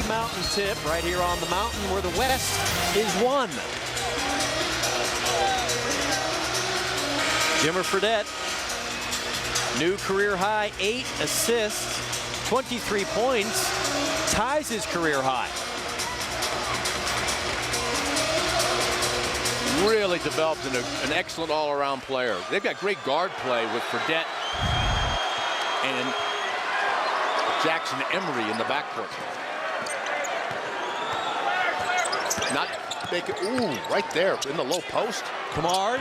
Mountain tip right here on the mountain where the West is won. Jimmer Fredette, new career high, 8 assists, 23 points, ties his career high. Really developed an excellent all-around player. They've got great guard play with Fredette and Jackson Emery in the backcourt. Not make it, ooh, right there in the low post. Kamard.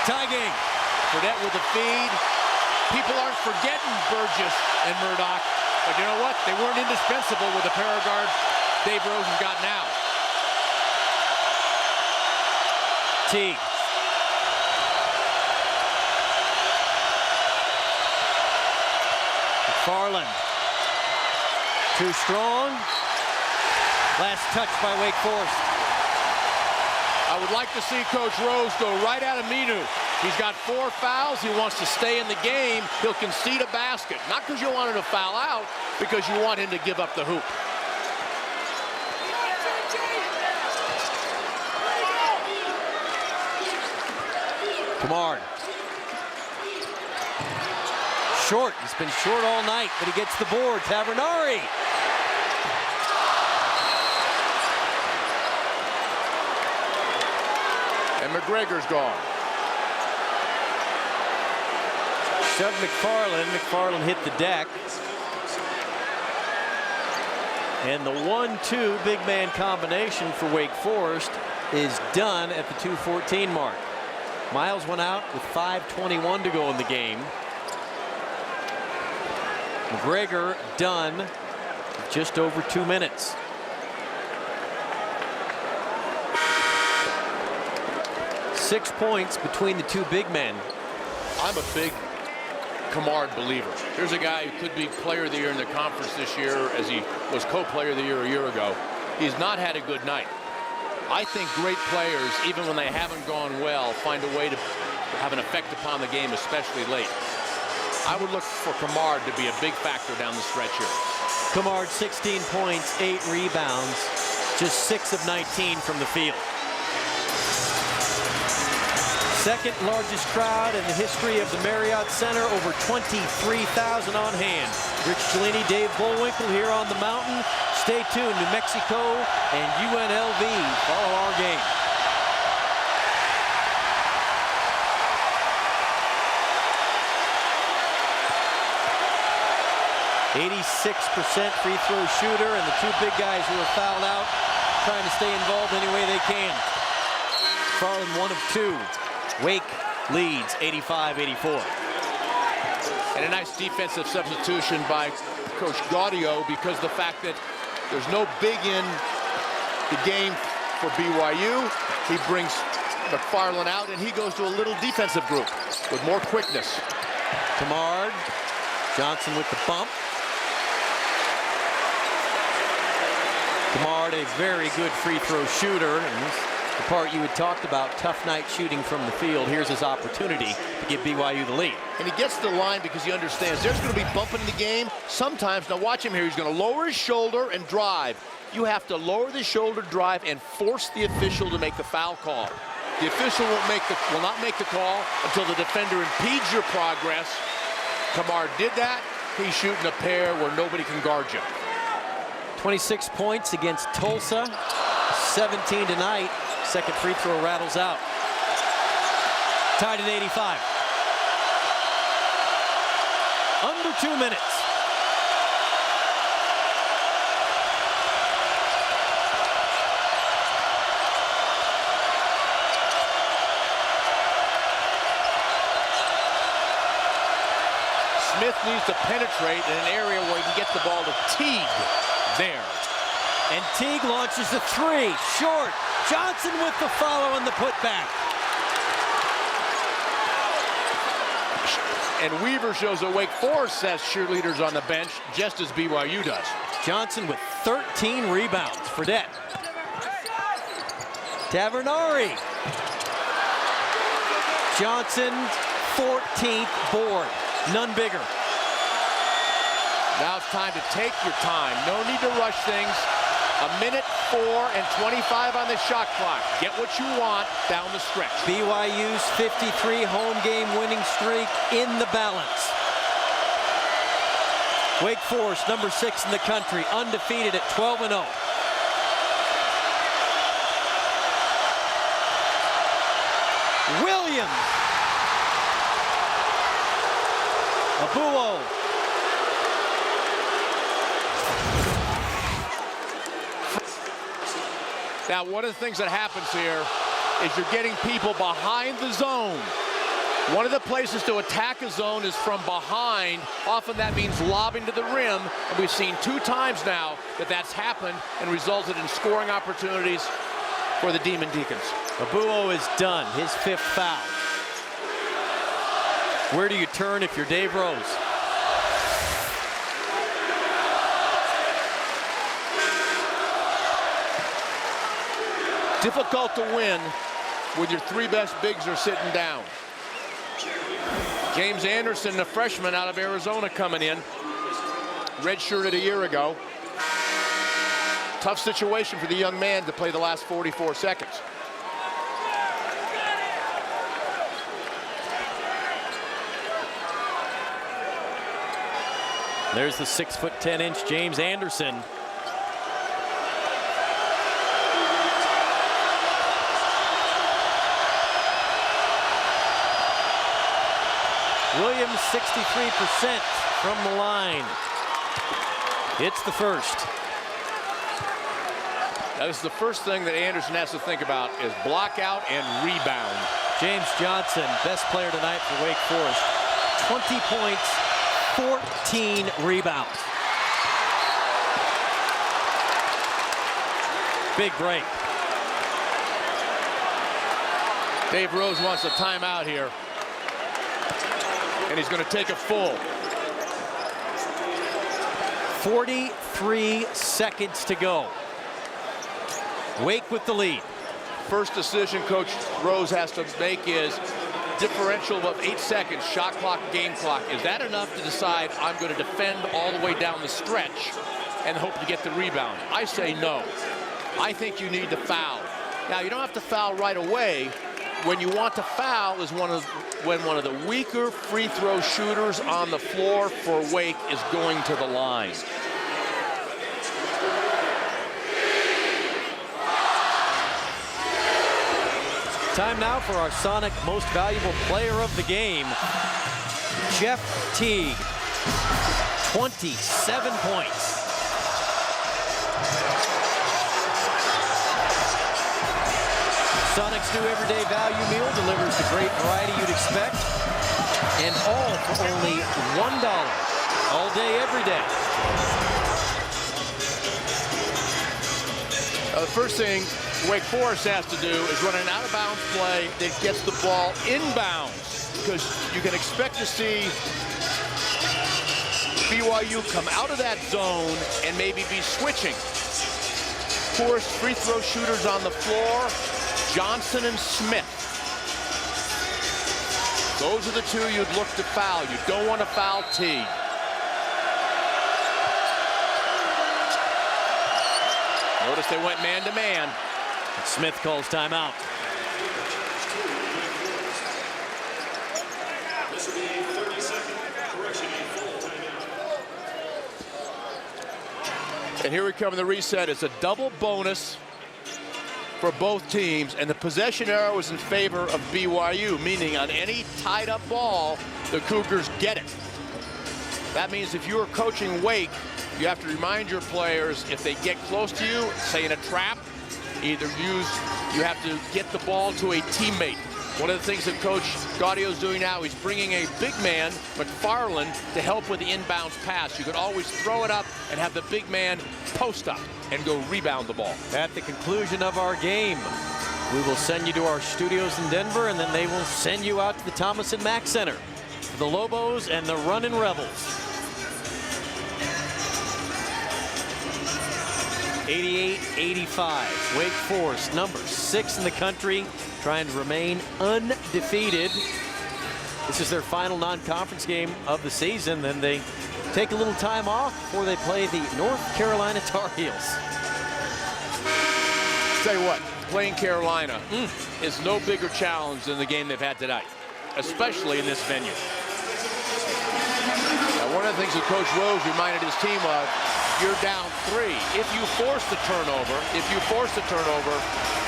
Tie game. Fredette with the feed. People aren't forgetting Burgess and Murdoch, but you know what? They weren't indispensable with the pair of guards Dave Rosen's got now. Teague. McFarland. Too strong. Last touch by Wake Forest. I would like to see Coach Rose go right at Aminu. He's got 4 fouls. He wants to stay in the game. He'll concede a basket. Not because you want him to foul out, because you want him to give up the hoop. Kamard. Short. He's been short all night, but he gets the board. Tavernari. And McGregor's gone. Shove McFarland. McFarland hit the deck. And the 1-2 big man combination for Wake Forest is done at the 2:14 mark. Miles went out with 5:21 to go in the game. McGregor done with just over 2 minutes. Six points between the two big men. I'm a big Kamard believer. Here's a guy who could be player of the year in the conference this year, as he was co-player of the year a year ago. He's not had a good night. I think great players, even when they haven't gone well, find a way to have an effect upon the game, especially late. I would look for Kamard to be a big factor down the stretch here. Kamard, 16 points, 8 rebounds, just 6 of 19 from the field. Second largest crowd in the history of the Marriott Center, over 23,000 on hand. Rich Cellini, Dave Bullwinkle here on the mountain. Stay tuned. New Mexico and UNLV follow our game. .86% free throw shooter, and the two big guys who are fouled out trying to stay involved any way they can. Farland 1 of 2. Wake leads 85-84. And a nice defensive substitution by Coach Gaudio, because the fact that there's no big in the game for BYU. He brings McFarland out, and he goes to a little defensive group with more quickness. Kamard. Johnson with the bump. Kamard, a very good free throw shooter. And this, the part you had talked about, tough night shooting from the field. Here's his opportunity to give BYU the lead. And he gets to the line because he understands there's going to be bumping in the game. Sometimes, now watch him here, he's going to lower his shoulder and drive. You have to lower the shoulder, drive, and force the official to make the foul call. The official will not make the call until the defender impedes your progress. Kamard did that. He's shooting a pair where nobody can guard you. 26 points against Tulsa. 17 tonight. Second free throw rattles out. Tied at 85. Under 2 minutes. Smith needs to penetrate in an area where he can get the ball to Teague there. And Teague launches a three, short. Johnson with the follow and the putback. And Weaver shows that Wake Forest has cheerleaders on the bench, just as BYU does. Johnson with 13 rebounds. Fredette. Tavernari. Johnson, 14th board. None bigger. Now it's time to take your time. No need to rush things. 1:04:25 on the shot clock. Get what you want down the stretch. BYU's 53 home game winning streak in the balance. Wake Forest, number 6 in the country, undefeated at 12-0. Williams. Abuo. Now, one of the things that happens here is you're getting people behind the zone. One of the places to attack a zone is from behind. Often that means lobbing to the rim. And we've seen 2 times now that that's happened and resulted in scoring opportunities for the Demon Deacons. Abuo is done, his 5th foul. Where do you turn if you're Dave Rose? Difficult to win when your 3 best bigs are sitting down. James Anderson, the freshman out of Arizona, coming in. Redshirted a year ago. Tough situation for the young man to play the last 44 seconds. There's the 6'10" James Anderson. Williams 63% from the line. It's the first. That is the first thing that Anderson has to think about is block out and rebound. James Johnson, best player tonight for Wake Forest. 20 points, 14 rebounds. Big break. Dave Rose wants a timeout here. And he's going to take a full. 43 seconds to go. Wake with the lead. First decision Coach Rose has to make is differential of 8 seconds, shot clock, game clock. Is that enough to decide I'm going to defend all the way down the stretch and hope to get the rebound? I say no. I think you need to foul. Now, you don't have to foul right away. When you want to foul is when one of the weaker free throw shooters on the floor for Wake is going to the line. Time now for our Sonic Most Valuable Player of the Game. Jeff Teague, 27 points. Sonic's new everyday value meal delivers the great variety you'd expect, and all for only $1. All day, every day. The first thing Wake Forest has to do is run an out-of-bounds play that gets the ball inbounds, because you can expect to see BYU come out of that zone and maybe be switching. Poorest free throw shooters on the floor, Johnson and Smith. Those are the 2 you'd look to foul. You don't want to foul Teague. Notice they went man-to-man. Smith calls timeout. This will be a 30-second correction. And here we come in the reset. It's a double bonus for both teams, and the possession arrow is in favor of BYU, meaning on any tied-up ball, the Cougars get it. That means if you are coaching Wake, you have to remind your players if they get close to you, say in a trap, you have to get the ball to a teammate. One of the things that Coach Gaudio is doing now, he's bringing a big man, McFarland, to help with the inbounds pass. You could always throw it up and have the big man post up and go rebound the ball. At the conclusion of our game, we will send you to our studios in Denver, and then they will send you out to the Thomas and Mack Center for the Lobos and the Runnin' Rebels. 88-85. Wake Forest, number 6 in the country, trying to remain undefeated. This is their final non-conference game of the season. Then they take a little time off before they play the North Carolina Tar Heels. Tell you what, playing Carolina is no bigger challenge than the game they've had tonight, especially in this venue. Now, one of the things that Coach Rose reminded his team of, you're down 3. If you force the turnover,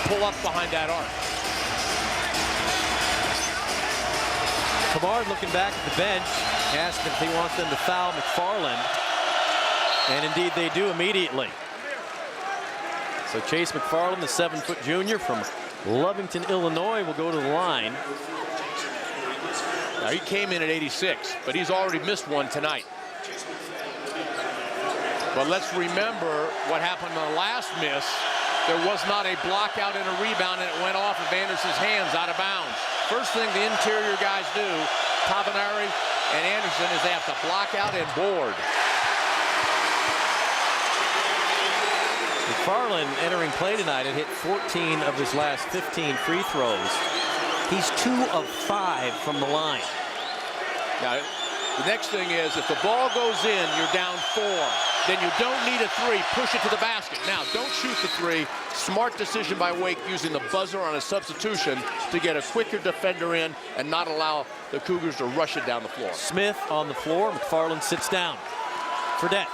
pull up behind that arc. Kamard looking back at the bench, asked if he wants them to foul McFarland. And indeed they do immediately. So Chase McFarland, the 7-foot junior from Lovington, Illinois, will go to the line. Now, he came in at 86, but he's already missed one tonight. But let's remember what happened on the last miss. There was not a block out and a rebound, and it went off of Anderson's hands out of bounds. First thing the interior guys do, Tabanari and Anderson, is they have to block out and board. McFarland entering play tonight had hit 14 of his last 15 free throws. He's 2 of 5 from the line. Now, the next thing is, if the ball goes in, you're down 4. Then you don't need a 3. Push it to the basket. Now, don't shoot the 3. Smart decision by Wake using the buzzer on a substitution to get a quicker defender in and not allow the Cougars to rush it down the floor. Smith on the floor. McFarland sits down. Fredette.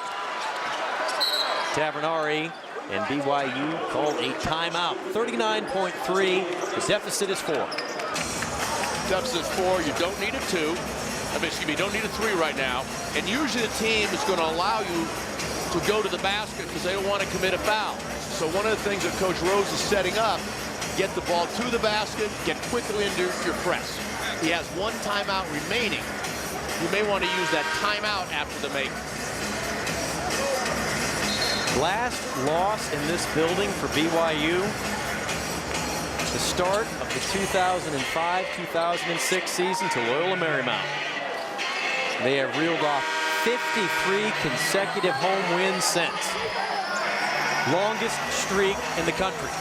Tavernari and BYU called a timeout. 39.3. The deficit is 4. Deficit is 4. You don't need a 2. Excuse me, you don't need a 3 right now. And usually the team is going to allow you to go to the basket because they don't want to commit a foul. So one of the things that Coach Rose is setting up, get the ball to the basket, get quickly into your press. He has 1 timeout remaining. You may want to use that timeout after the make. Last loss in this building for BYU, the start of the 2005-2006 season to Loyola Marymount. They have reeled off 53 consecutive home wins since. Longest streak in the country.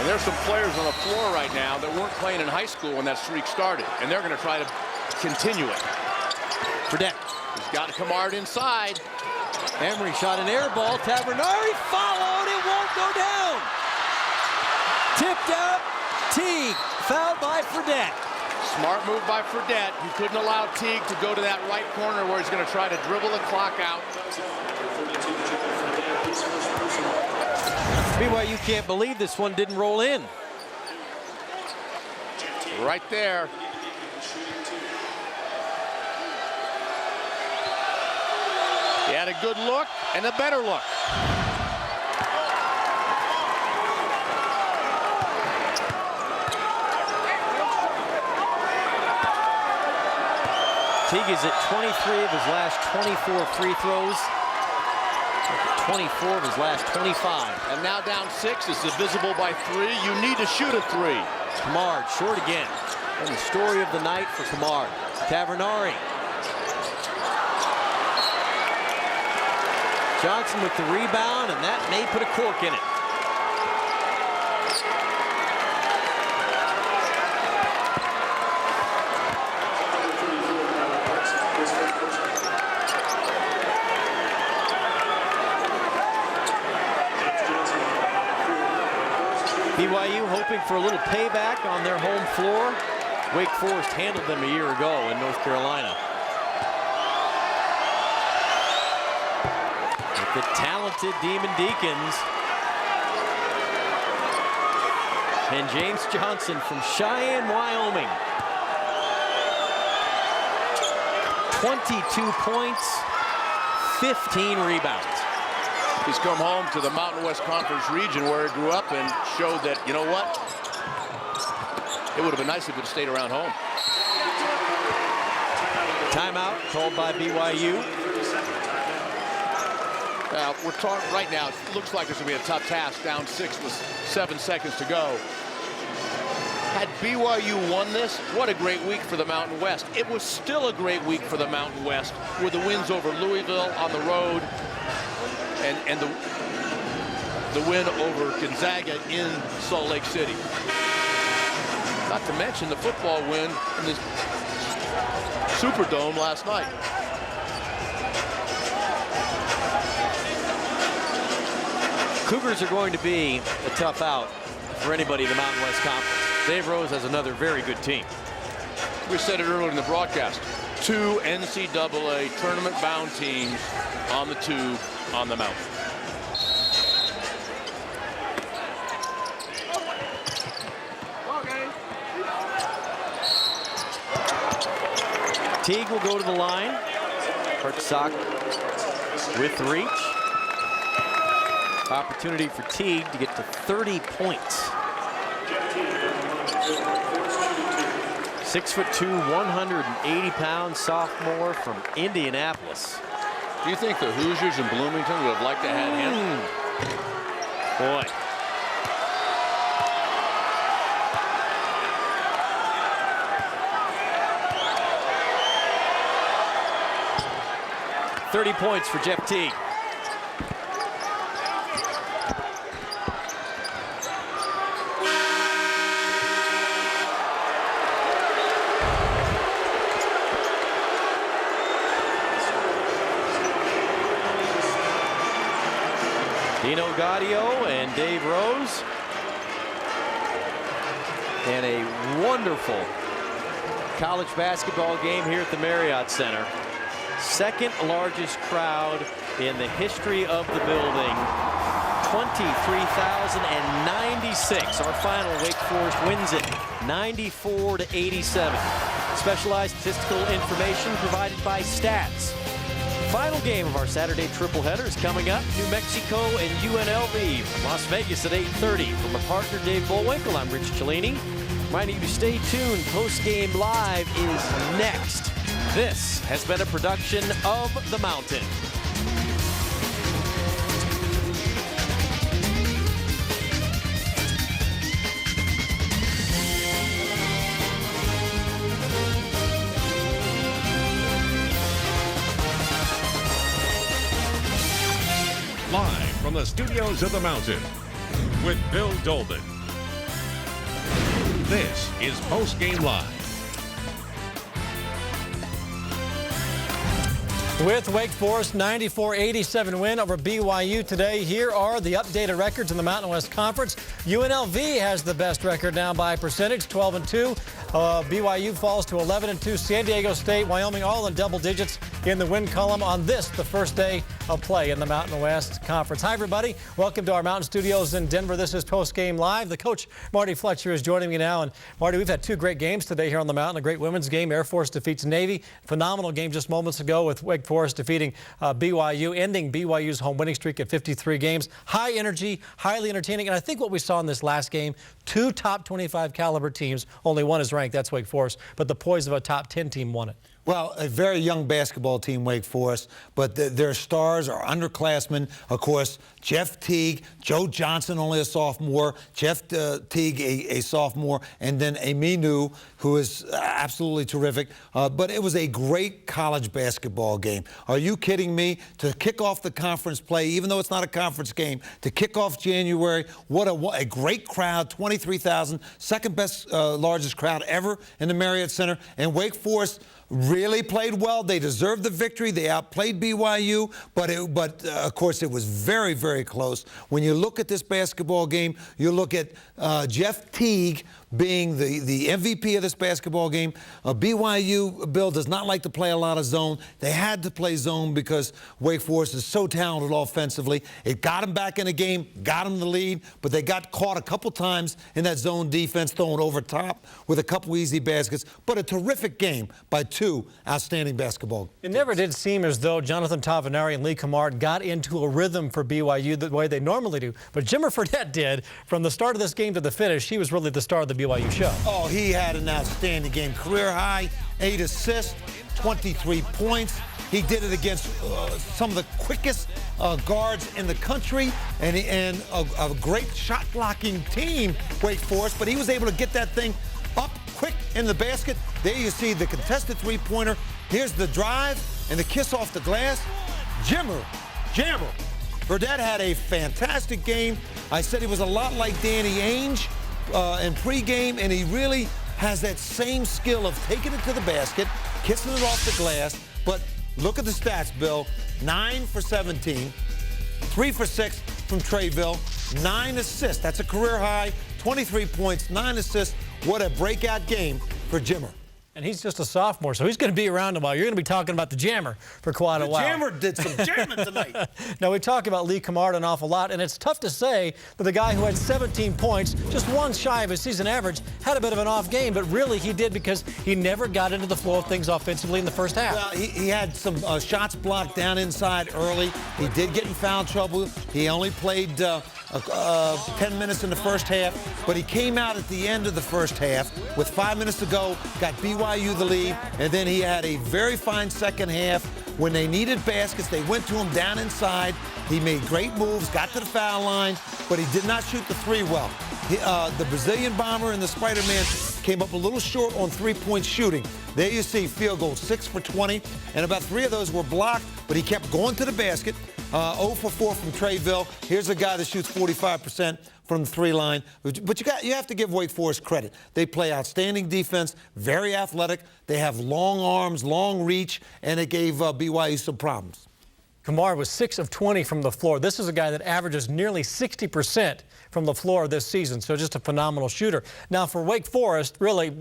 And there's some players on the floor right now that weren't playing in high school when that streak started, and they're going to try to continue it. Fredette. He's got Kamard inside. Emery shot an air ball. Tavernari followed. It won't go down. Tipped out. Teague fouled by Fredette. Smart move by Fredette. He couldn't allow Teague to go to that right corner where he's going to try to dribble the clock out. BYU can't believe this one didn't roll in. Right there. He had a good look and a better look. Teague is at 23 of his last 24 free throws. 24 of his last 25. And now down 6. This is visible by 3. You need to shoot a 3. Kamard short again. And the story of the night for Kamard. Tavernari. Johnson with the rebound, and that may put a cork in it. BYU hoping for a little payback on their home floor. Wake Forest handled them a year ago in North Carolina. With the talented Demon Deacons. And James Johnson from Cheyenne, Wyoming. 22 points, 15 rebounds. He's come home to the Mountain West Conference region where he grew up and showed that, you know what? It would have been nice if it stayed around home. Timeout called by BYU. We're talking right now. It looks like it's going to be a tough task. Down 6 with 7 seconds to go. Had BYU won this, what a great week for the Mountain West. It was still a great week for the Mountain West with the wins over Louisville on the road and the win over Gonzaga in Salt Lake City. Not to mention the football win in the Superdome last night. Cougars are going to be a tough out for anybody in the Mountain West Conference. Dave Rose has another very good team. We said it earlier in the broadcast. 2 NCAA tournament-bound teams on the tube on the mountain. Teague will go to the line. Hartsock with reach. Opportunity for Teague to get to 30 points. 6'2", 180-pound sophomore from Indianapolis. Do you think the Hoosiers in Bloomington would have liked to have him? Boy. $30 points for Jeff Teague. Dino Gaudio and Dave Rose. And a wonderful college basketball game here at the Marriott Center. Second largest crowd in the history of the building. 23,096. Our final, Wake Forest wins it 94-87. Specialized statistical information provided by Stats. Final game of our Saturday tripleheader is coming up. New Mexico and UNLV from Las Vegas at 8:30. From our partner Dave Bullwinkle, I'm Rich Cellini. Reminding you to stay tuned. Post Game Live is next. This has been a production of The Mountain. Live from the studios of The Mountain with Bill Dolman. This is Post Game Live. With Wake Forest 94-87 win over BYU today, here are the updated records in the Mountain West Conference. UNLV has the best record now by percentage, 12-2. BYU falls to 11-2. San Diego State, Wyoming, all in double digits in the win column on this, the first day of play in the Mountain West Conference. Hi, everybody. Welcome to our Mountain Studios in Denver. This is Post Game Live. The coach, Marty Fletcher, is joining me now. And Marty, we've had 2 great games today here on the Mountain. A great women's game. Air Force defeats Navy. Phenomenal game just moments ago with Wake Forest defeating BYU, ending BYU's home winning streak at 53 games. High energy, highly entertaining. And I think what we saw in this last game, 2 top 25 caliber teams. Only one is ranked. That's Wake Forest. But the poise of a top 10 team won it. Well, a very young basketball team, Wake Forest, but their stars are underclassmen. Of course, Jeff Teague, Joe Johnson, only a sophomore, Jeff Teague, a sophomore, and then Aminu, who is absolutely terrific. But it was a great college basketball game. Are you kidding me? To kick off the conference play, even though it's not a conference game, to kick off January, what a great crowd, 23,000, second best, largest crowd ever in the Marriott Center, and Wake Forest really played well. They deserved the victory. They outplayed BYU, but of course it was very, very close. When you look at this basketball game, you look at Jeff Teague being the MVP of this basketball game. BYU, Bill, does not like to play a lot of zone. They had to play zone because Wake Forest is so talented offensively. It got them back in the game, got them the lead, but they got caught a couple times in that zone defense, throwing over top with a couple easy baskets. But a terrific game by 2 outstanding basketball. It never did seem as though Jonathan Tavanari and Lee Camard got into a rhythm for BYU the way they normally do. But Jimmer Fredette did. From the start of this game to the finish, he was really the star of the BYU show. Oh, he had an outstanding game. Career high, 8 assists, 23 points. He did it against some of the quickest guards in the country and a great shot-blocking team, Wake Forest. But he was able to get that thing up quick in the basket. There you see the contested three-pointer. Here's the drive and the kiss off the glass. Jammer. Fredette had a fantastic game. I said he was a lot like Danny Ainge in pregame, and he really has that same skill of taking it to the basket, kissing it off the glass. But look at the stats, Bill. 9 for 17, 3 for 6 from Treyville, 9 assists. That's a career high, 23 points, 9 assists. What a breakout game for Jimmer. And he's just a sophomore, so he's going to be around a while. You're going to be talking about the Jammer for quite a while. The Jammer did some jamming tonight. Now, we talk about Lee Camard an awful lot, and it's tough to say that the guy who had 17 points, just one shy of his season average, had a bit of an off game, but really he did because he never got into the flow of things offensively in the first half. Well, he had some shots blocked down inside early. He did get in foul trouble. He only played 10 minutes in the first half, but he came out at the end of the first half with 5 minutes to go, got BYU the lead, and then he had a very fine second half. When they needed baskets, they went to him down inside. He made great moves, got to the foul line, but he did not shoot the three well. The Brazilian bomber and the Spider-Man came up a little short on three-point shooting. There you see field goals, 6 for 20, and about 3 of those were blocked, but he kept going to the basket. 0 for 4 from Treyville. Here's a guy that shoots 45% from the three line. But you have to give Wake Forest credit. They play outstanding defense, very athletic. They have long arms, long reach, and it gave BYU some problems. Camard was 6 of 20 from the floor. This is a guy that averages nearly 60% from the floor this season, so just a phenomenal shooter. Now, for Wake Forest, really,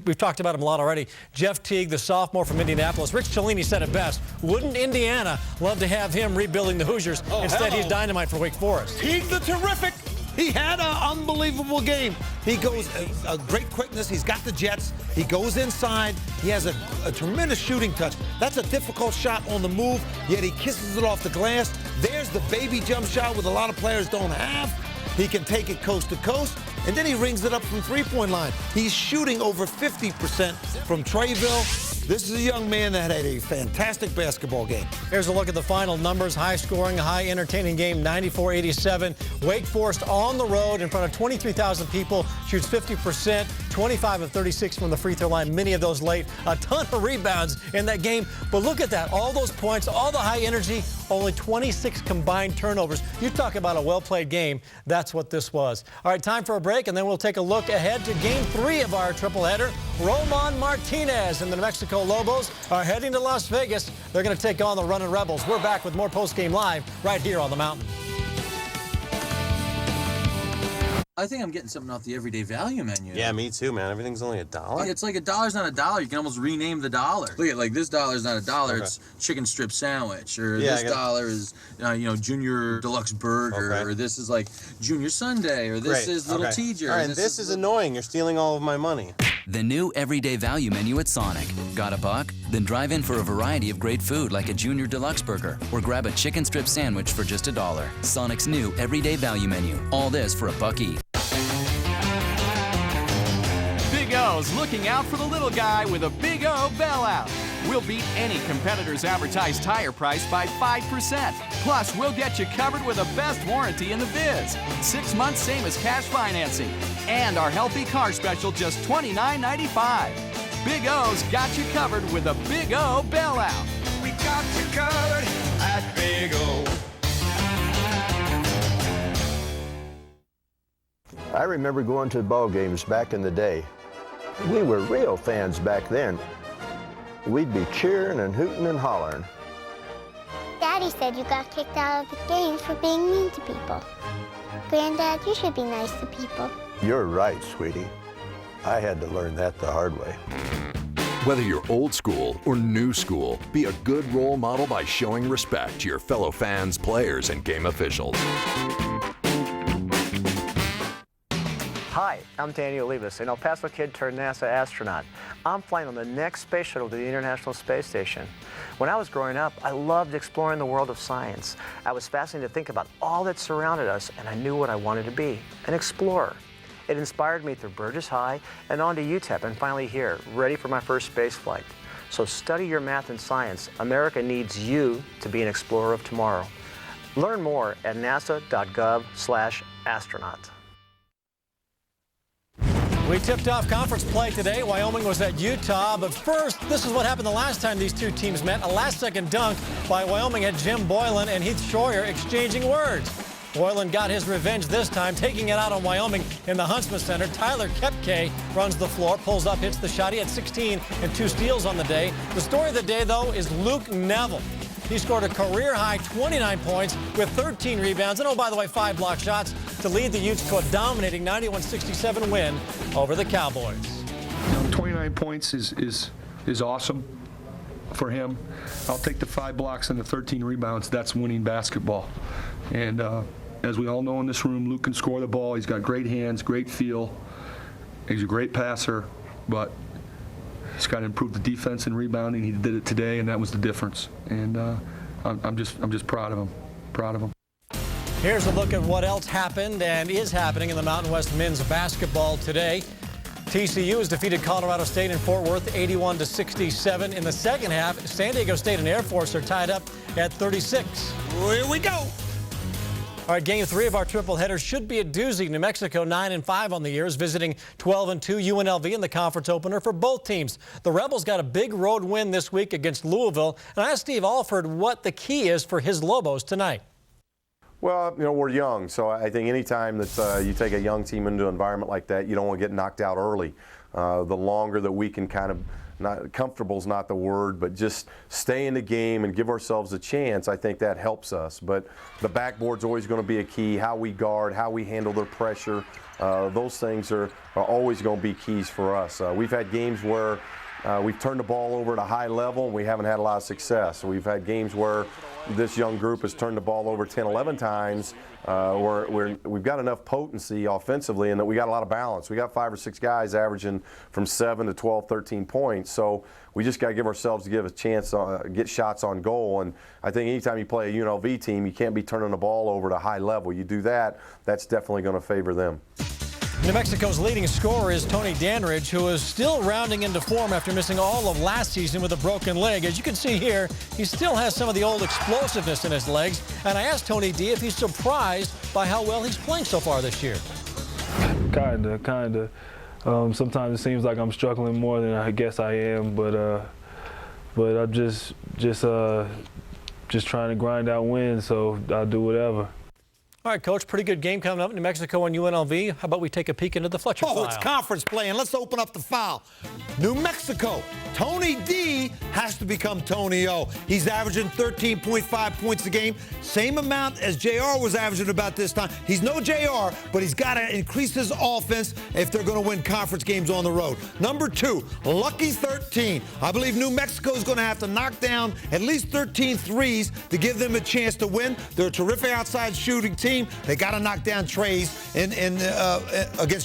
we've talked about him a lot already. Jeff Teague, the sophomore from Indianapolis. Rich Cellini said it best. Wouldn't Indiana love to have him rebuilding the Hoosiers? Instead, he's dynamite for Wake Forest. Teague the terrific. He had an unbelievable game. He goes a great quickness. He's got the jets. He goes inside. He has a tremendous shooting touch. That's a difficult shot on the move, yet he kisses it off the glass. There's the baby jump shot, what a lot of players don't have. He can take it coast to coast, and then he rings it up from three-point line. He's shooting over 50% from Treyville. This is a young man that had a fantastic basketball game. Here's a look at the final numbers. High-scoring, high-entertaining game, 94-87. Wake Forest on the road in front of 23,000 people, shoots 50%, 25 of 36 from the free throw line, many of those late. A ton of rebounds in that game. But look at that, all those points, all the high energy, only 26 combined turnovers. You talk about a well-played game. That's what this was. All right, time for a break, and then we'll take a look ahead to Game 3 of our tripleheader. Roman Martinez and the New Mexico Lobos are heading to Las Vegas. They're going to take on the Runnin' Rebels. We're back with more Postgame Live right here on the Mountain. I think I'm getting something off the everyday value menu. Yeah, me too, man. Everything's only $1. It's like $1's not $1. You can almost rename the dollar. Look at, like, this $1's not $1. Okay. It's chicken strip sandwich, or this $1 is junior deluxe burger, or this is like junior sundae, or this is little TJ. All right, this is annoying. You're stealing all of my money. The new everyday value menu at Sonic. Got a buck? Then drive in for a variety of great food like a junior deluxe burger, or grab a chicken strip sandwich for just $1. Sonic's new everyday value menu. All this for $1 each. Big O's looking out for the little guy with a Big O bailout. We'll beat any competitor's advertised tire price by 5%. Plus, we'll get you covered with the best warranty in the biz. 6 months, same as cash financing. And our healthy car special, just $29.95. Big O's got you covered with a Big O bailout. We got you covered at Big O. I remember going to ball games back in the day. We were real fans back then. We'd be cheering and hooting and hollering. Daddy said you got kicked out of the games for being mean to people. Granddad, you should be nice to people. You're right, sweetie. I had to learn that the hard way. Whether you're old school or new school, be a good role model by showing respect to your fellow fans, players, and game officials. Hi, I'm Daniel Olivas, an El Paso kid turned NASA astronaut. I'm flying on the next space shuttle to the International Space Station. When I was growing up, I loved exploring the world of science. I was fascinated to think about all that surrounded us, and I knew what I wanted to be, an explorer. It inspired me through Burgess High and on to UTEP, and finally here, ready for my first space flight. So study your math and science. America needs you to be an explorer of tomorrow. Learn more at nasa.gov/astronaut. We tipped off conference play today. Wyoming was at Utah. But first, this is what happened the last time these two teams met. A last-second dunk by Wyoming at Jim Boylan and Heath Schroyer exchanging words. Moylan got his revenge this time, taking it out on Wyoming in the Huntsman Center. Tyler Kepke runs the floor, pulls up, hits the shot. He had 16 and 2 steals on the day. The story of the day, though, is Luke Neville. He scored a career-high 29 points with 13 rebounds and, oh, by the way, 5 block shots to lead the Utes to a dominating 91-67 win over the Cowboys. 29 points is awesome for him. I'll take the 5 blocks and the 13 rebounds. That's winning basketball. And as we all know in this room, Luke can score the ball. He's got great hands, great feel. He's a great passer, but he's got to improve the defense and rebounding. He did it today, and that was the difference. And I'm just proud of him. Proud of him. Here's a look at what else happened and is happening in the Mountain West men's basketball today. TCU has defeated Colorado State in Fort Worth 81-67. In the second half, San Diego State and Air Force are tied up at 36. Here we go. All right, game 3 of our triple header should be a doozy. New Mexico 9-5 on the year is visiting 12-2 UNLV in the conference opener for both teams. The Rebels got a big road win this week against Louisville, and I asked Steve Alford what the key is for his Lobos tonight. Well, we're young, so I think any time that you take a young team into an environment like that, you don't want to get knocked out early. The longer that we can kind of, comfortable is not the word, but just stay in the game and give ourselves a chance, I think that helps us. But the backboard's always going to be a key, how we guard, how we handle their pressure. Those things are always going to be keys for us. We've had games where we've turned the ball over at a high level and we haven't had a lot of success. We've had games where this young group has turned the ball over 10, 11 times. We've got enough potency offensively and that we got a lot of balance. We got 5 or 6 guys averaging from 7 to 12, 13 points. So we just got to give ourselves a chance to get shots on goal. And I think anytime you play a UNLV team, you can't be turning the ball over at a high level. You do that, that's definitely going to favor them. New Mexico's leading scorer is Tony Danridge, who is still rounding into form after missing all of last season with a broken leg. As you can see here, he still has some of the old explosiveness in his legs. And I asked Tony D if he's surprised by how well he's playing so far this year. Kinda. Sometimes it seems like I'm struggling more than I guess I am, but I'm just trying to grind out wins, so I'll do whatever. All right, Coach, pretty good game coming up. New Mexico and UNLV. How about we take a peek into the Fletcher file? Oh, it's conference play, and let's open up the file. New Mexico, Tony D has to become Tony O. He's averaging 13.5 points a game, same amount as JR was averaging about this time. He's no JR, but he's got to increase his offense if they're going to win conference games on the road. Number 2, Lucky 13. I believe New Mexico is going to have to knock down at least 13 threes to give them a chance to win. They're a terrific outside shooting team. They got to knock down Trays against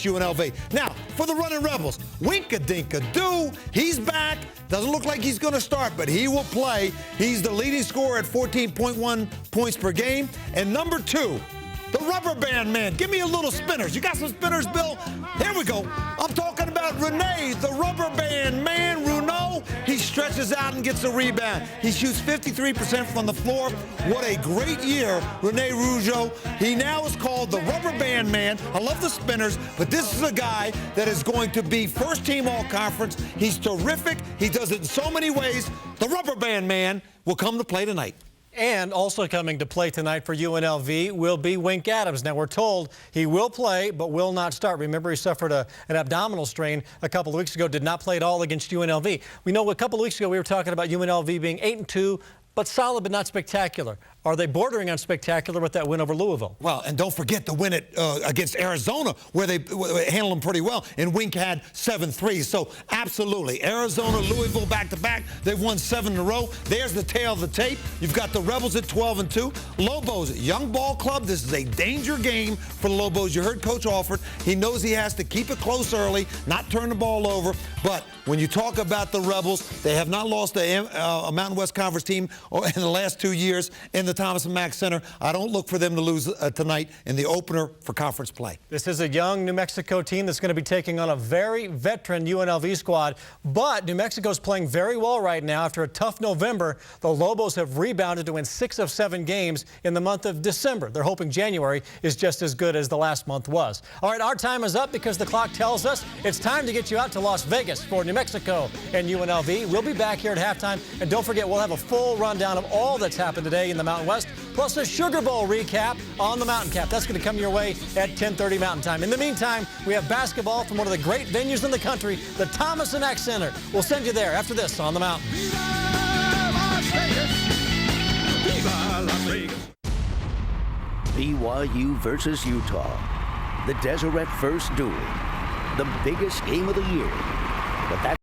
UNLV. Now, for the running Rebels, Wink-a-dink-a-doo. He's back. Doesn't look like he's going to start, but he will play. He's the leading scorer at 14.1 points per game. And number 2, the rubber band man. Give me a little spinners. You got some spinners, Bill? Here we go. I'm talking about Rene, the rubber band man. Runeau, he stretches out and gets a rebound. He shoots 53% from the floor. What a great year, Rene Rougeau. He now is called the rubber band man. I love the spinners, but this is a guy that is going to be first team all-conference. He's terrific. He does it in so many ways. The rubber band man will come to play tonight. And also coming to play tonight for UNLV will be Wink Adams. Now, we're told he will play but will not start. Remember, he suffered an abdominal strain a couple of weeks ago, did not play at all against UNLV. We know a couple of weeks ago we were talking about UNLV being 8-2, but solid but not spectacular. Are they bordering on spectacular with that win over Louisville? Well, and don't forget the win against Arizona, where they handled them pretty well, and Wink had 7 threes. So, absolutely. Arizona, Louisville back-to-back. They've won 7 in a row. There's the tail of the tape. You've got the Rebels at 12-2. Lobos, young ball club. This is a danger game for the Lobos. You heard Coach Alford. He knows he has to keep it close early, not turn the ball over. But when you talk about the Rebels, they have not lost a Mountain West Conference team in the last 2 years in the Thomas and Mack Center. I don't look for them to lose tonight in the opener for conference play. This is a young New Mexico team that's going to be taking on a very veteran UNLV squad. But New Mexico's playing very well right now. After a tough November, the Lobos have rebounded to win 6 of 7 games in the month of December. They're hoping January is just as good as the last month was. All right, our time is up because the clock tells us it's time to get you out to Las Vegas for New Mexico and UNLV. We'll be back here at halftime. And don't forget, we'll have a full rundown rundown of all that's happened today in the Mountain West, plus a Sugar Bowl recap on the Mountain Cap. That's going to come your way at 10:30 Mountain Time. In the meantime, we have basketball from one of the great venues in the country, the Thomas & Eck Center. We'll send you there after this on the Mountain. BYU versus Utah. The Deseret First Duel. The biggest game of the year. But that's